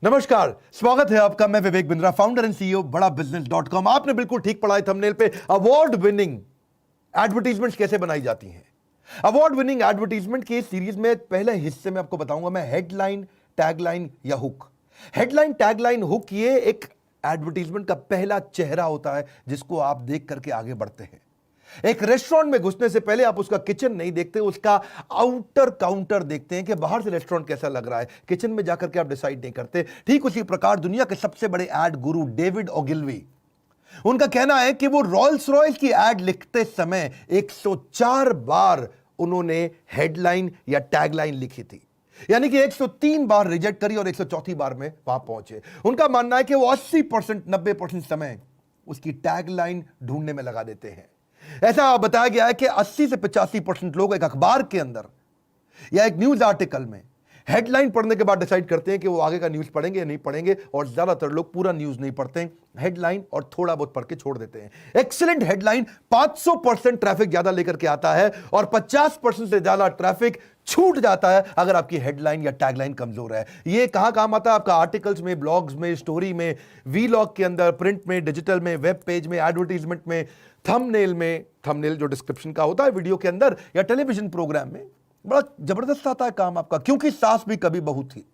नमस्कार, स्वागत है आपका। मैं Vivek Bindra, founder and CEO बड़ा बिजनेस.com। आपने बिल्कुल ठीक पढ़ा है थंबनेल पे। अवार्ड विनिंग एडवर्टीजमेंट्स कैसे बनाई जाती हैं। अवार्ड विनिंग एडवर्टीजमेंट की सीरीज में पहले हिस्से में आपको बताऊंगा मैं हेडलाइन, टैगलाइन या हुक। हेडलाइन, टैगलाइन, हुक ये एक एडवर्टीजमेंट का पहला चेहरा होता है जिसको आप देख करके आगे बढ़ते हैं। एक रेस्टोरेंट में घुसने से पहले आप उसका किचन नहीं देखते, उसका आउटर काउंटर देखते हैं कि बाहर से रेस्टोरेंट कैसा लग रहा है। किचन में जाकर के आप डिसाइड नहीं करते। ठीक उसी प्रकार दुनिया के सबसे बड़े एड गुरु डेविड ओगिलवी, उनका कहना है कि वो रॉल्स रॉयस की एड लिखते समय 104 बार उन्होंने हेडलाइन या टैगलाइन लिखी थी, यानी कि 103 बार रिजेक्ट करी और 104 बार में वहां पहुंचे। उनका मानना है कि वो 80% 90% समय उसकी टैगलाइन ढूंढने में लगा देते हैं। ऐसा बताया गया है कि 80 से 85% लोग एक अखबार के अंदर या एक न्यूज आर्टिकल में हेडलाइन पढ़ने के बाद डिसाइड करते हैं कि वो आगे का न्यूज पढ़ेंगे या नहीं पढ़ेंगे, और ज्यादातर लोग पूरा न्यूज नहीं पढ़ते हैं, हेडलाइन और थोड़ा बहुत पढ़ के छोड़ देते हैं। एक्सीलेंट हेडलाइन 500% ट्रैफिक ज्यादा लेकर के आता है और 50% से ज्यादा ट्रैफिक छूट जाता है अगर आपकी हेडलाइन या टैगलाइन कमजोर है। ये कहां काम आता है? आपका आर्टिकल्स में, ब्लॉग्स में, स्टोरी में, वीलॉग के अंदर, प्रिंट में, डिजिटल में, वेब पेज में, एडवर्टीजमेंट में, थंबनेल में, थंबनेल जो डिस्क्रिप्शन का होता है वीडियो के अंदर, या टेलीविजन प्रोग्राम में बड़ा जबरदस्त आता है काम आपका। क्योंकि सास भी कभी बहू थी,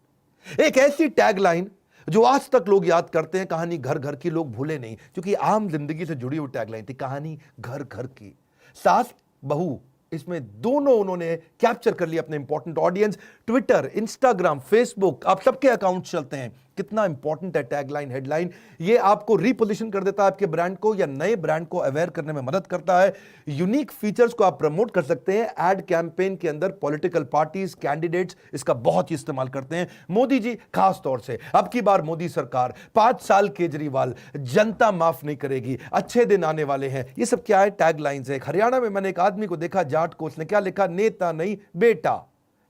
एक ऐसी टैगलाइन जो आज तक लोग याद करते हैं। कहानी घर घर की लोग भूले नहीं, क्योंकि आम जिंदगी से जुड़ी हुई टैगलाइन थी। कहानी घर घर की, सास बहू, इसमें दोनों उन्होंने कैप्चर कर लिया अपने important audience. Twitter, Instagram, Facebook, आप सबके अकाउंट चलते हैं। कितना इंपॉर्टेंट है टैगलाइन, हेडलाइन। ये आपको रीपोजिशन कर देता है आपके ब्रांड को, या नए ब्रांड को अवेयर करने में मदद करता है। यूनिक फीचर्स को आप प्रमोट कर सकते हैं। एड कैंपेन के अंदर पॉलिटिकल पार्टीज, कैंडिडेट्स इसका बहुत ही इस्तेमाल करते हैं। मोदी जी खास तौर से, अब की बार मोदी सरकार, 5 साल केजरीवाल, जनता माफ नहीं करेगी, अच्छे दिन आने वाले हैं, ये सब क्या है? टैगलाइंस है। हरियाणा में मैंने एक आदमी को देखा, जाट को, उसने क्या लिखा? नेता नहीं बेटा।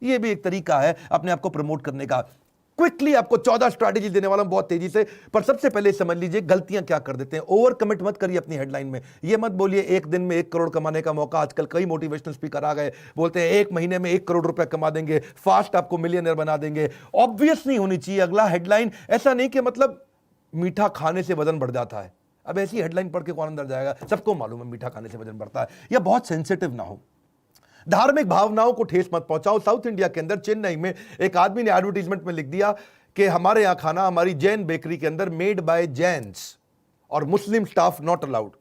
ये भी एक तरीका है अपने आप को प्रमोट करने का। क्विकली आपको 14 स्ट्रैटेजी देने वाला हूं बहुत तेजी से, पर सबसे पहले समझ लीजिए गलतियां क्या कर देते हैं। ओवर कमिट मत करिए अपनी हेडलाइन में। ये मत बोलिए एक दिन में 1 करोड़ कमाने का मौका। आजकल कई मोटिवेशनल स्पीकर आ गए, बोलते हैं 1 महीने में 1 करोड़ रुपए कमा देंगे, फास्ट आपको मिलियनर बना देंगे। ऑब्वियस नहीं होनी चाहिए अगला हेडलाइन। ऐसा नहीं कि मतलब मीठा खाने से वजन बढ़ जाता है। अब ऐसी हेडलाइन पढ़ के कौन अंदर जाएगा? सबको मालूम है मीठा खाने से वजन बढ़ता है। या बहुत सेंसिटिव ना हो, धार्मिक भावनाओं को ठेस मत पहुंचाओ। साउथ इंडिया के अंदर चेन्नई में एक आदमी ने एडवर्टीजमेंट में लिख दिया कि हमारे यहां खाना, हमारी जैन बेकरी के अंदर मेड बाय जैन्स और मुस्लिम स्टाफ नॉट अलाउड।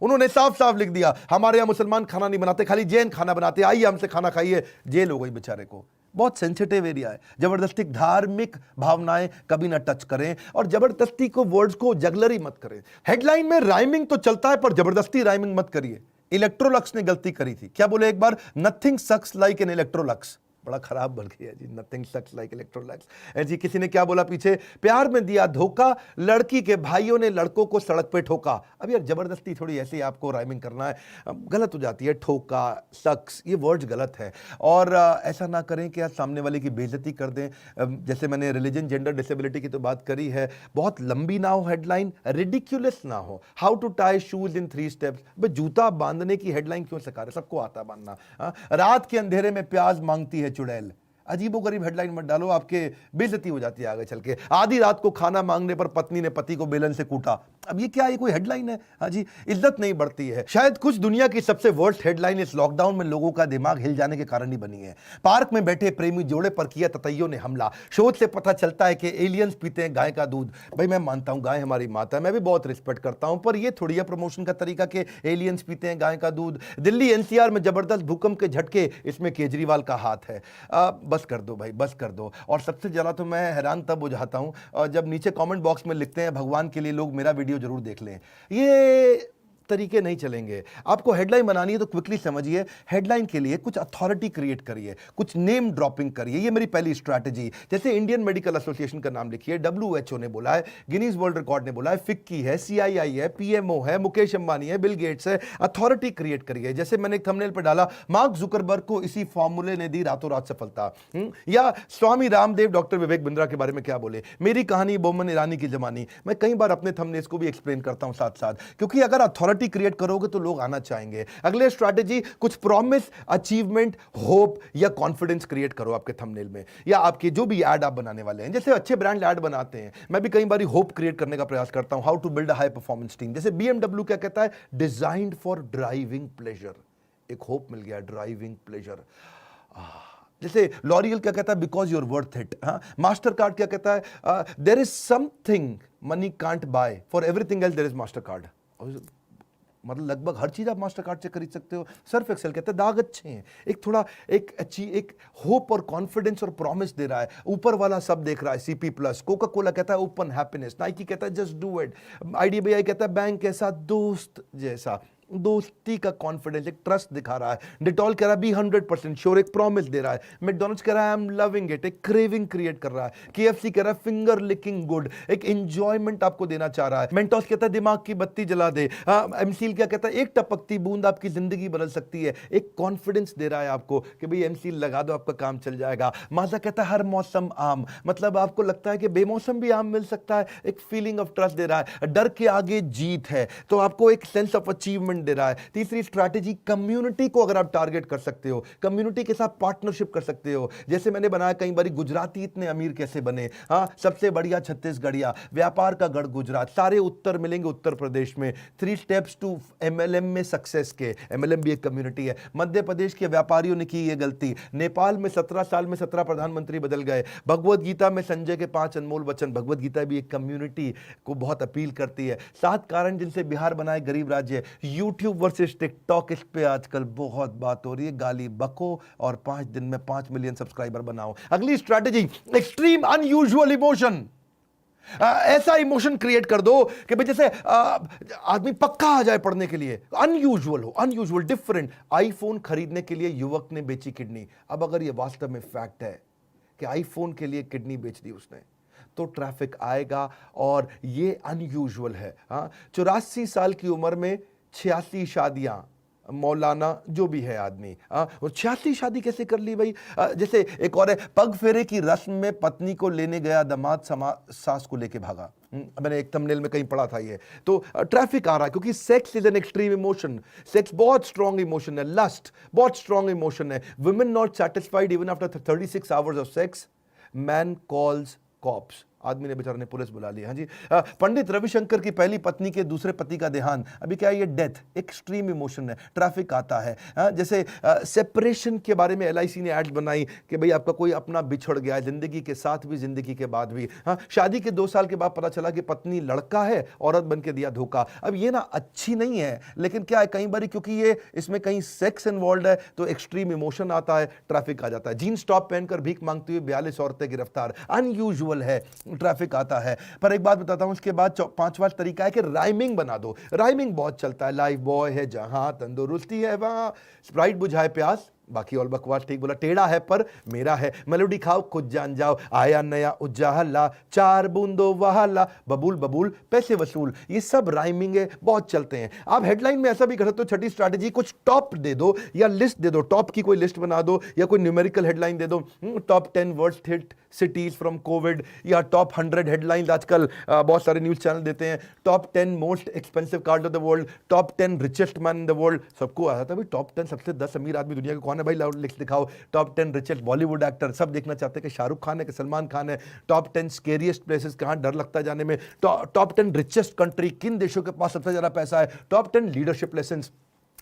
उन्होंने साफ साफ लिख दिया हमारे यहां मुसलमान खाना नहीं बनाते, खाली जैन खाना बनाते, आइए हमसे खाना खाइए। जेल हो गई बेचारे को। बहुत सेंसिटिव एरिया है। जबरदस्ती धार्मिक भावनाएं कभी ना टच करें, और जबरदस्ती को वर्ड्स को जगलरी मत करें। हेडलाइन में राइमिंग तो चलता है, पर जबरदस्ती राइमिंग मत करिए। इलेक्ट्रोलक्स ने गलती करी थी। क्या बोले एक बार? Nothing sucks like an Electrolux. बड़ा खराब बन गया जी, नथिंग सक्स लाइक इलेक्ट्रोलक्स। ऐसी किसी ने क्या बोला पीछे? प्यार में दिया धोखा, लड़की के भाइयों ने लड़कों को सड़क पे ठोका। अब यार जबरदस्ती थोड़ी ऐसे आपको राइमिंग करना है, गलत हो जाती है। ठोका, सक्स, ये वर्ड्स गलत है। और ऐसा ना करें कि आप सामने वाले की बेइज्जती कर दें। जैसे मैंने रिलीजन, जेंडर, डिसेबिलिटी की तो बात करी है। बहुत लंबी ना हो हेडलाइन, रिडिक्यूलस ना हो। How to tie shoes in 3 steps. भाई जूता बांधने की हेडलाइन क्यों सिखा रहे? सबको आता है बांधना। रात के अंधेरे में प्याज मांगती है चुड़ैल। अजीबो गरीब हेडलाइन मत डालो, आपके बेइज्जती हो जाती है आगे चल के। आधी रात को खाना मांगने पर पत्नी ने पति को बेलन से कूटा। अब ये क्या, ये कोई हेडलाइन है? हाँ जी, इज्जत नहीं बढ़ती है। शायद कुछ दुनिया की सबसे वर्स्ट हेडलाइन इस लॉकडाउन में लोगों का दिमाग हिल जाने के कारण ही बनी है। पार्क में बैठे प्रेमी जोड़े पर किया ततैयों ने हमला। शोध से पता चलता है कि एलियंस पीते हैं गाय का दूध। भाई मैं मानता हूं गाय हमारी माता है, मैं भी बहुत रिस्पेक्ट करता हूं, पर यह थोड़ी है प्रमोशन का तरीका कि एलियंस पीते हैं गाय का दूध। दिल्ली एनसीआर में जबरदस्त भूकंप के झटके, इसमें केजरीवाल का हाथ है। बस कर दो भाई, बस कर दो। और सबसे ज्यादा तो मैं हैरान तब हो जाता हूं जब नीचे कमेंट बॉक्स में लिखते हैं भगवान के लिए लोग मेरा वीडियो जरूर देख लें। ये तरीके नहीं चलेंगे। आपको हेडलाइन बनानी है तो क्विकली समझिए, हेडलाइन के लिए कुछ अथॉरिटी क्रिएट करिए, कुछ नेम ड्रॉपिंग करिए। ये मेरी पहली स्ट्रैटेजी। जैसे इंडियन मेडिकल एसोसिएशन का नाम लिखिए, WHO ने बोला है, गिनीज वर्ल्ड रिकॉर्ड ने बोला है, फिक्की है, CII है, PMO है, मुकेश अंबानी है, बिल गेट्स है। अथॉरिटी क्रिएट करिए। जैसे मैंने एक थंबनेल पर डाला, मार्क जुकरबर्ग को इसी फॉर्मूले ने दी रातों रात सफलता। या स्वामी रामदेव डॉक्टर विवेक बिंद्रा के बारे में क्या बोले, मेरी कहानी बोमन ईरानी की जमानी। मैं कई बार अपने थंबनेल्स को भी एक्सप्लेन करता हूं साथ साथ, क्योंकि अगर अथॉरिटी ऑथॉरिटी क्रिएट करोगे तो लोग आना चाहेंगे। अगले स्ट्रैटेजी, कुछ प्रॉमिस, अचीवमेंट, होप या कॉन्फिडेंस क्रिएट करो आपके थंबनेल में या आपके जो भी ऐड आप बनाने वाले हैं। जैसे अच्छे ब्रांड ऐड बनाते हैं, मैं भी कई बार होप क्रिएट करने का प्रयास करता हूं, how to build a high performance team. जैसे BMW क्या कहता है, डिजाइन्ड फॉर ड्राइविंग प्लेजर, एक होप मिल गया, ड्राइविंग प्लेजर। जैसे लॉरियल क्या कहता है, because you're worth it. Mastercard क्या कहता है, there is something money can't buy, for everything else there is Mastercard. मतलब लगभग हर चीज आप मास्टर कार्ड से खरीद सकते हो। सर्फ एक्सेल कहते हैं दाग अच्छे हैं, एक थोड़ा एक अच्छी एक होप और कॉन्फिडेंस और प्रॉमिस दे रहा है, ऊपर वाला सब देख रहा है। CP प्लस, कोका कोला कहता है ओपन हैप्पीनेस, नाइकी कहता है जस्ट डू इट, IDBI कहता है बैंक कैसा दोस्त जैसा, दोस्ती का कॉन्फिडेंस, एक ट्रस्ट दिखा रहा है। डिटॉल कह रहा है बी 100% श्योर, एक प्रॉमिस दे रहा है। मैकडॉनल्ड्स कह रहा है आई एम लविंग इट, एक क्रेविंग क्रिएट कर रहा है। KFC कह रहा है फिंगर लिकिंग गुड, एक एंजॉयमेंट आपको देना चाह रहा है। मेंटोस कहता है दिमाग की बत्ती जला दे। एमसील क्या कहता है, एक टपकती बूंद आपकी जिंदगी बदल सकती है, एक कॉन्फिडेंस दे रहा है आपको कि भाई एमसील लगा दो आपका काम चल जाएगा। माजा कहता है हर मौसम आम, मतलब आपको लगता है कि बेमौसम भी आम मिल सकता है, एक फीलिंग ऑफ ट्रस्ट दे रहा है। डर के आगे जीत है, तो आपको एक सेंस ऑफ अचीवमेंट दे रहा है। तीसरी स्ट्रैटेजी, कम्युनिटी को अगर आप टारगेट कर सकते हो, कम्युनिटी के साथ पार्टनरशिप कर सकते हो। जैसे मैंने बनाया कई बार, गुजराती इतने अमीर कैसे बने, सबसे बढ़िया छत्तीसगढ़िया, व्यापार का गढ़ गुजरात, सारे उत्तर मिलेंगे उत्तर प्रदेश में। 3 स्टेप्स टू MLM में सक्सेस के, MLM भी एक कम्युनिटी है। मध्य प्रदेश के व्यापारियों ने की ये गलती, नेपाल में 17 साल में 17 प्रधानमंत्री बदल गए। भगवत गीता में संजय के 5 अनमोल वचन, भगवत गीता भी एक कम्युनिटी को बहुत अपील करती है। 7 कारण जिनसे बिहार बनाए गरीब राज्य। यूट्यूब वर्सेस टिकटॉक, इस पे आजकल बहुत बात हो रही है, गाली बको और 5 दिन में 5 मिलियन सब्सक्राइबर बनाओ। अगली स्ट्रैटेजी, एक्सट्रीम अनयूजुअल इमोशन। ऐसा इमोशन क्रिएट कर दो कि भाई जैसे आदमी पक्का आ जाए पढ़ने के लिए, अनयूजुअल हो, अनयूजुअल, डिफरेंट। आईफोन खरीदने के लिए युवक ने बेची किडनी। अब अगर ये वास्तव में फैक्ट है कि आईफोन के लिए किडनी बेच दी उसने, तो ट्रैफिक आएगा और ये अनयूजुअल है। 84 साल की उम्र में 86 शादियां, मौलाना जो भी है आदमी, और 86 शादी कैसे कर ली भाई। जैसे एक और है, पग फेरे की रस्म में पत्नी को लेने गया दामाद सास को लेके भागा। मैंने एक थंबनेल में कहीं पढ़ा था ये। तो ट्रैफिक आ रहा है क्योंकि sex is an extreme emotion. Sex बहुत स्ट्रॉन्ग इमोशन है, लस्ट बहुत स्ट्रॉन्ग इमोशन है। Women not satisfied even after 36 hours of sex, man calls cops, आदमी ने बेचारे ने पुलिस बुला लिया। हाँ जी। पंडित रविशंकर की पहली पत्नी के दूसरे पति का देहांत, अभी क्या है ये डेथ, एक्सट्रीम इमोशन है, ट्रैफिक आता है। जैसे सेपरेशन के बारे में LIC ने एड्स बनाई कि भाई आपका कोई अपना बिछड़ गया है, जिंदगी के साथ भी जिंदगी के बाद भी। शादी के 2 साल के बाद पता चला कि पत्नी लड़का है, औरत बन के दिया धोखा। अब ये ना अच्छी नहीं है, लेकिन क्या है कई बार क्योंकि ये इसमें कहीं सेक्स इन्वॉल्व है तो एक्सट्रीम इमोशन आता है, ट्रैफिक आ जाता है। जीन्स टॉप पहनकर भीख मांगती हुई 42 औरतें गिरफ्तार, अनयूजुअल है, ट्रैफिक आता है। पर एक बात बताता हूं, इसके बाद 5वां तरीका है कि राइमिंग बना दो। राइमिंग बहुत चलता है, लाइफ बॉय है जहां तंदुरुस्ती है वहां, स्प्राइट बुझाए प्यास, बाकी और बकवास ठीक बोला। टेढ़ा है पर मेरा है, मेलोडी खाओ खुद जान जाओ, आया नया उजाला, 4 बूंदो वहाला, बबूल बबूल पैसे वसूल, ये सब राइमिंग है, बहुत चलते हैं। आप हेडलाइन में ऐसा भी कर सकते हो। छठी स्ट्रैटेजी, कुछ टॉप दे दो या लिस्ट दे दो, टॉप की कोई लिस्ट बना दो या कोई न्यूमेरिकल हेडलाइन दे दो। Top 10 worst hit cities from Covid, या टॉप 100 हेडलाइंस आजकल बहुत सारे न्यूज चैनल देते हैं। Top 10 most expensive card of the world, top 10 richest man in the world. सबको आया था भाई टॉप 10 सबसे 10 अमीर आदमी दुनिया के कौन है भाई, लाउड लिख दिखाओ। टॉप 10 रिचेस्ट बॉलीवुड एक्टर, सब देखना चाहते हैं कि शाहरुख खान है कि सलमान खान है। टॉप 10 स्केरियस्ट प्लेसेस, कहां डर लगता है जाने में। टॉप 10 रिचेस्ट कंट्री, किन देशों के पास सबसे ज्यादा पैसा है। टॉप 10 लीडरशिप लेसन्स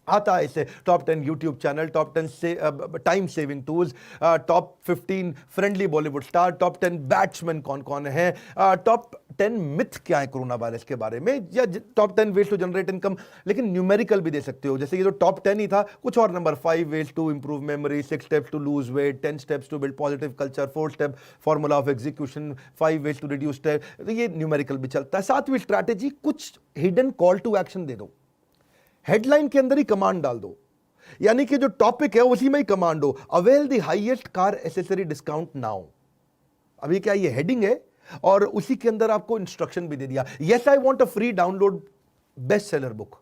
आता है इससे। टॉप 10 यूट्यूब चैनल, टॉप 10 से time saving tools, top 15 friendly Bollywood star, top 10 batsman कौन कौन है, टॉप 10 मिथ क्या है कोरोना वायरस के बारे में, या top 10 ways to generate income. लेकिन न्यूमेरिकल भी दे सकते हो, जैसे ये जो टॉप 10 ही था, कुछ और number, 5 ways to improve memory, 6 steps to lose weight, 10 steps to build positive culture, 4 step formula of execution, 5 ways to reduce step, तो ये न्यूमेरिकल भी चलता है। 7वीं स्ट्रैटेजी, कुछ हिडन कॉल टू एक्शन दे दो, हेडलाइन के अंदर ही कमांड डाल दो, यानी कि जो टॉपिक है उसी में ही कमांड हो। Avail the highest car accessory discount now, अभी क्या ये हेडिंग है और उसी के अंदर आपको इंस्ट्रक्शन भी दे दिया। Yes I want a free download best seller book,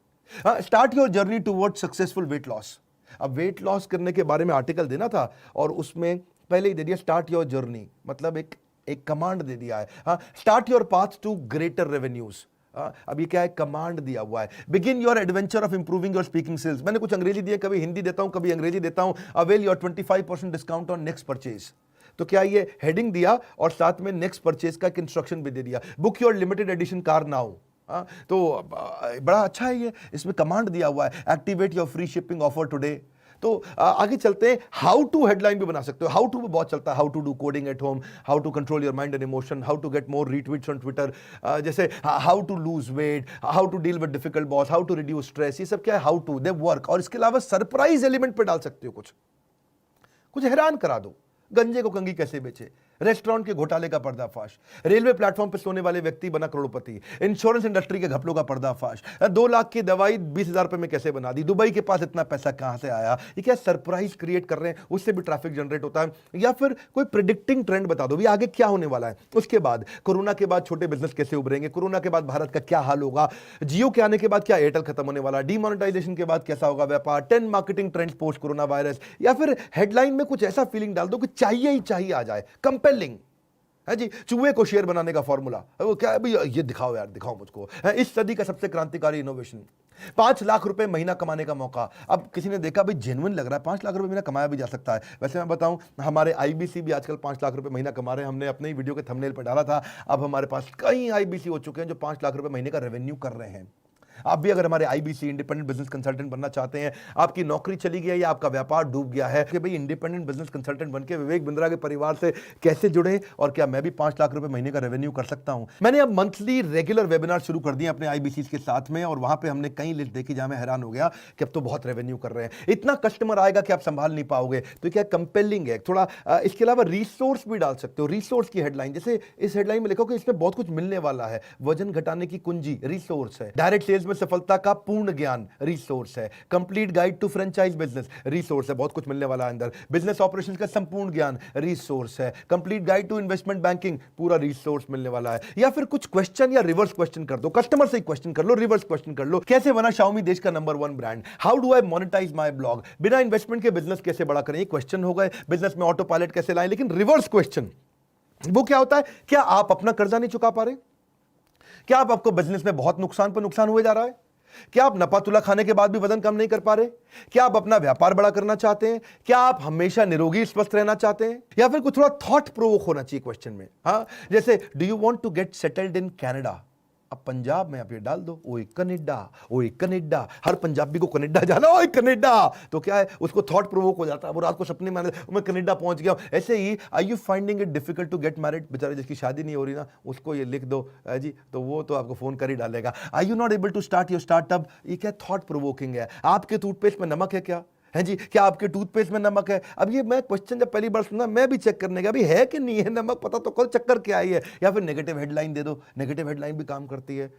start your journey toward successful weight loss. अब वेट लॉस करने के बारे में आर्टिकल देना था और उसमें पहले ही दे दिया स्टार्ट योर जर्नी, मतलब एक कमांड दे दिया है। Start your path to greater revenues, अब ये क्या है, कमांड दिया हुआ है, begin your adventure of improving your speaking skills. मैंने कुछ अंग्रेजी दिए, कभी हिंदी देता हूं, कभी अंग्रेजी देता हूं। Avail your 25% discount on next purchase. तो क्या ये हेडिंग दिया और साथ में नेक्स्ट परचेज का एक इंस्ट्रक्शन भी दे दिया, book your limited edition car now. तो बड़ा अच्छा है ये, इसमें कमांड दिया हुआ है, activate your free shipping offer today. तो आगे चलते हैं, हाउ टू हेडलाइन भी बना सकते हो। हाउ टू बहुत चलता है, how to do coding at home, how to control your mind and emotion, how to get more retweets on Twitter, जैसे how to lose weight, how to deal with difficult boss, how to reduce stress. ये सब क्या है, how to, they work. और इसके अलावा surprise element पे डाल सकते हो, कुछ हैरान करा दो, गंजे को कंघी कैसे बेचे, रेस्टोरेंट के घोटाले का पर्दाफाश, रेलवे प्लेटफॉर्म पर सोने वाले व्यक्ति बना करोड़पति, इंश्योरेंस इंडस्ट्री के घपलों का पर्दाफाश, 2 लाख की दवाई 20,000 रुपए में कैसे बना दी, दुबई के पास इतना पैसा कहां से आया। ये क्या सरप्राइज क्रिएट कर रहे हैं, उससे भी ट्रैफिक जनरेट होता है। या फिर कोई प्रिडिक्टिंग ट्रेंड बता दो भी आगे क्या होने वाला है, उसके बाद कोरोना के बाद छोटे बिजनेस कैसे उभरेंगे, कोरोना के बाद भारत का क्या हाल होगा, जियो के आने के बाद क्या एयरटेल खत्म होने वाला, डीमोनेटाइजेशन के बाद कैसा होगा व्यापार, 10 marketing trends post corona virus. या फिर हेडलाइन में कुछ ऐसा फीलिंग डाल दो कि चाहिए ही चाहिए आ जाए, कंपेलिंग है जी। चूहे को शेर बनाने का फॉर्मूला, वो क्या है भैया, ये दिखाओ यार, दिखाओ मुझको। इस सदी का सबसे क्रांतिकारी इनोवेशन, 5 लाख रुपए महीना कमाने का मौका। अब किसी ने देखा भाई जेन्युइन लग रहा है, 5 लाख रुपए महीना कमाया भी जा सकता है। वैसे मैं बताऊं, हमारे आईबीसी भी आजकल 5 लाख रुपए महीना कमा रहे हैं। हमने अपने ही वीडियो के थंबनेल पर डाला था। अब हमारे पास कई आईबीसी हो चुके हैं जो 5 लाख रुपए महीने का रेवेन्यू कर रहे हैं। आप भी अगर हमारे आईबीसी इंडिपेंडेंट बिजनेस कंसल्टेंट बनना चाहते हैं, आपकी नौकरी चली गई है या आपका व्यापार डूब गया है, कि भाई इंडिपेंडेंट बिजनेस कंसल्टेंट बनके विवेक बिंद्रा के परिवार से कैसे जुड़े और क्या मैं भी 5 लाख रुपए महीने का रेवेन्यू कर सकता हूं। मैंने अब मंथली रेगुलर वेबिनार शुरू कर दिए अपने आईबीसी के साथ में, और वहां पे हमने कई लिस्ट देखी जहां मैं हैरान हो गया कि अब तो बहुत रेवेन्यू कर रहे हैं। इतना कस्टमर आएगा कि आप संभाल नहीं पाओगे। तो क्या कंपेलिंग है थोड़ा। इसके अलावा रिसोर्स भी डाल सकते हो, रिसोर्स की हेडलाइन, जैसे इस हेडलाइन में लिखो कि इसमें बहुत कुछ मिलने वाला है, वजन घटाने की कुंजी, रिसोर्स है, डायरेक्ट सेल्स में सफलता का पूर्ण ज्ञान, रिसोर्स है, complete guide to franchise business, resource है, बहुत कुछ मिलने वाला है अंदर, बिजनेस ऑपरेशंस का संपूर्ण ज्ञान, रिसोर्स है, complete guide to investment banking, पूरा रिसोर्स मिलने वाला है। या फिर कुछ क्वेश्चन या रिवर्स क्वेश्चन कर दो, कस्टमर से क्वेश्चन कर लो, रिवर्स क्वेश्चन कर लो, कैसे बना Xiaomi देश का number 1 brand, how do I monetize my blog, बिना इन्वेस्टमेंट के बिजनेस कैसे बड़ा करें, ये क्वेश्चन हो गए। बिजनेस में ऑटो पायलट कैसे लाएं, लेकिन रिवर्स क्वेश्चन वो क्या होता है, क्या आप अपना कर्जा नहीं चुका पा रहे, क्या आपको बिजनेस में बहुत नुकसान पर नुकसान हुए जा रहा है, क्या आप नफा तुला खाने के बाद भी वजन कम नहीं कर पा रहे, क्या आप अपना व्यापार बड़ा करना चाहते हैं, क्या आप हमेशा निरोगी स्वस्थ रहना चाहते हैं, या फिर कुछ थोड़ा थॉट प्रोवोक होना चाहिए क्वेश्चन में। हाँ, जैसे do you want to get settled in Canada. अब पंजाब में आप ये डाल दो, ओए कनाडा, ओए कनाडा, हर पंजाबी को कनाडा जाना, ओए कनाडा। तो क्या है, उसको थॉट प्रोवोक हो जाता है, वो रात को सपने में मैं कनाडा पहुंच गया। ऐसे ही are you finding it difficult to get married, बेचारे जिसकी शादी नहीं हो रही ना, उसको ये लिख दो जी, तो वो तो आपको फोन कर ही डालेगा। Are you not able to start your startup, ये क्या थॉट प्रोवोकिंग है। आपके टूथपेस्ट में नमक है क्या, है जी, क्या आपके टूथपेस्ट में नमक है। अब ये मैं क्वेश्चन जब पहली बार सुना, मैं भी चेक करने का, अभी है कि नहीं है नमक, पता तो कल चक्कर क्या आई है। या फिर नेगेटिव हेडलाइन दे दो, नेगेटिव हेडलाइन भी काम करती है।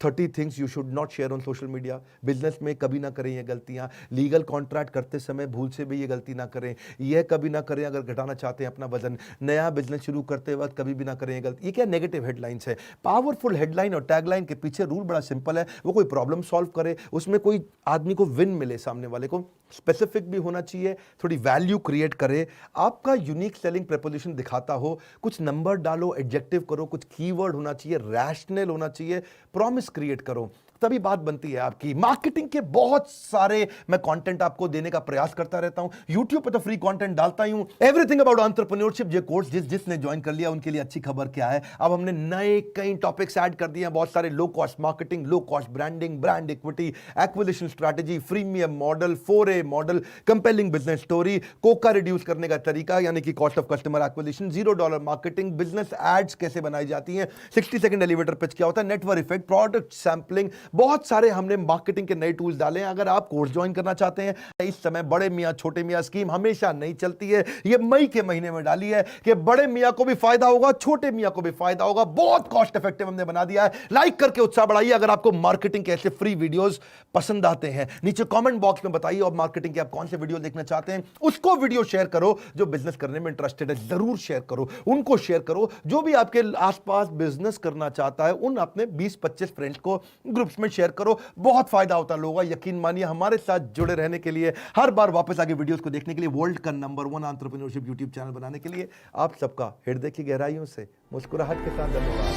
30 things you should not share on social media, business में कभी ना करें ये गलतियां, लीगल कॉन्ट्रैक्ट करते समय भूल से भी ये गलती ना करें, यह कभी ना करें अगर घटाना चाहते हैं अपना वजन, नया बिजनेस शुरू करते वक्त कभी भी ना करें ये गलती। ये क्या नेगेटिव हेडलाइंस है। पावरफुल हेडलाइन और टैगलाइन के पीछे रूल बड़ा सिंपल है, वो कोई प्रॉब्लम सॉल्व करे, उसमें कोई आदमी को विन मिले, सामने वाले को, स्पेसिफिक भी होना चाहिए, थोड़ी वैल्यू क्रिएट करे, आपका यूनिक सेलिंग प्रपोजिशन दिखाता हो, कुछ नंबर डालो, एडजेक्टिव करो, कुछ कीवर्ड होना चाहिए, रैशनल होना चाहिए, प्रॉमिस क्रिएट करो, तभी बात बनती है आपकी। मार्केटिंग के बहुत सारे मैं कंटेंट आपको देने का प्रयास करता रहता हूं, YouTube पे तो फ्री कंटेंट डालता ही हूं। एवरीथिंग अबाउट एंटरप्रेन्योरशिप ये कोर्स जिसने ज्वाइन कर लिया उनके लिए अच्छी खबर क्या है, अब हमने नए कई टॉपिक्स ऐड कर दिए हैं, बहुत सारे, low cost marketing, low cost branding, brand equity, acquisition strategy, freemium model, 4A model, compelling business story, कोका रिड्यूस करने का तरीका यानी कि cost of customer acquisition, $0 marketing, business ads कैसे बनाई जाती हैं, 60 सेकंड एलिवेटर पिच क्या होता है, नेटवर्क इफेक्ट, प्रोडक्ट सैंपलिंग, बहुत सारे हमने मार्केटिंग के नए टूल्स डाले हैं। अगर आप कोर्स ज्वाइन करना चाहते हैं, इस समय बड़े मियां छोटे मियां स्कीम हमेशा नहीं चलती है, ये मई के महीने में डाली है कि बड़े मियां को भी फायदा होगा, छोटे मियां को भी फायदा होगा, बहुत कॉस्ट इफेक्टिव हमने बना दिया है। लाइक करके उत्साह बढ़ाइए अगर आपको मार्केटिंग के ऐसे फ्री वीडियोस पसंद आते हैं, नीचे कमेंट बॉक्स में बताइए और मार्केटिंग के आप कौन से वीडियो देखना चाहते हैं, उसको वीडियो शेयर करो। जो बिजनेस करने में इंटरेस्टेड है जरूर शेयर करो, उनको शेयर करो। जो भी आपके आसपास बिजनेस करना चाहता है उन अपने 20-25 फ्रेंड्स को ग्रुप्स में शेयर करो, बहुत फायदा होता है लोगों का। यकीन मानिए, हमारे साथ जुड़े रहने के लिए, हर बार वापस आके वीडियोस को देखने के लिए, वर्ल्ड का नंबर 1 एंटरप्रेन्योरशिप यूट्यूब चैनल बनाने के लिए आप सबका हृदय की गहराइयों से मुस्कुराहट के साथ धन्यवाद।